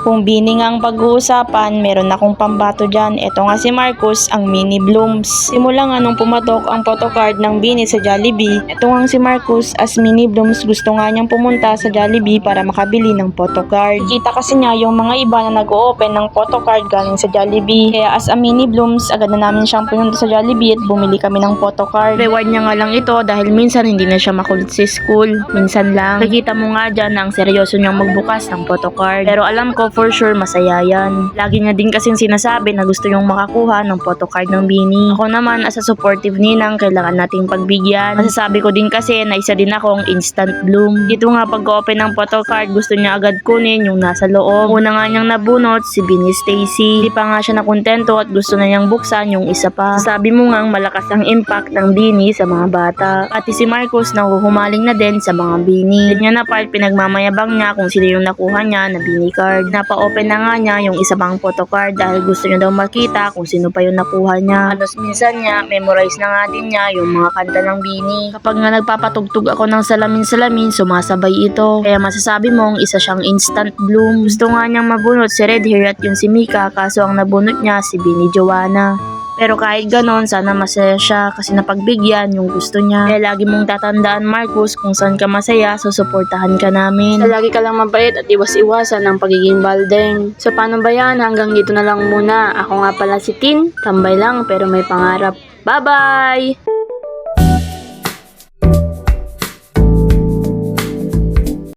Kung Bini nga ang pag-uusapan, meron akong pambato dyan. Ito nga si Marcus, ang mini blooms. Simula nga nung pumatok ang photocard ng Bini sa Jollibee, ito nga si Marcus as mini blooms gusto nga niyang pumunta sa Jollibee para makabili ng photocard. Kita kasi niya yung mga iba na nag-o-open ng photocard galing sa Jollibee. Kaya as a mini blooms, agad na namin siyang pinunta sa Jollibee at bumili kami ng photocard. Reward niya nga lang ito dahil minsan hindi na siya makulit sa school. Minsan lang. Nakita mo nga dyan na ang seryoso niyang magbukas ng photocard. Pero alam ko for sure masaya yan. Lagi niya din kasing sinasabi na gusto niyong makakuha ng photocard ng Bini. Ako naman as a supportive ninang, kailangan nating pagbigyan. Masasabi ko din kasi na isa din akong instant bloom. Dito nga pag-open ng photocard, gusto niya agad kunin yung nasa loob. Una nga niyang nabunot si Bini Stacy. Hindi pa nga siya nakontento at gusto na niyang buksan yung isa pa. Sabi mo nga malakas ang impact ng Bini sa mga bata. Pati si Marcos nahuhumaling na din sa mga Bini. Ganyan na part pinagmamayabang niya kung sino yung nakuha niya na Bini card. Napa-open na nga niya yung isa pang photocard dahil gusto niya daw makita kung sino pa yung nakuha niya. Halos minsan niya, memorize na nga din niya yung mga kanta ng Bini. Kapag nga nagpapatugtog ako ng salamin-salamin, sumasabay ito. Kaya masasabi mong isa siyang instant bloom. Gusto nga niyang mabunot si Red Hair at yung si Mika, kaso ang nabunot niya si Bini Joanna. Pero kahit ganon, sana masaya siya kasi napagbigyan yung gusto niya. Kaya lagi mong tatandaan Marcus, kung saan ka masaya, susuportahan ka namin. So, lagi ka lang mabait at iwas-iwasan ng pagiging baldeng. So paano ba yan? Hanggang dito na lang muna. Ako nga pala si Tin, tambay lang pero may pangarap. Bye-bye!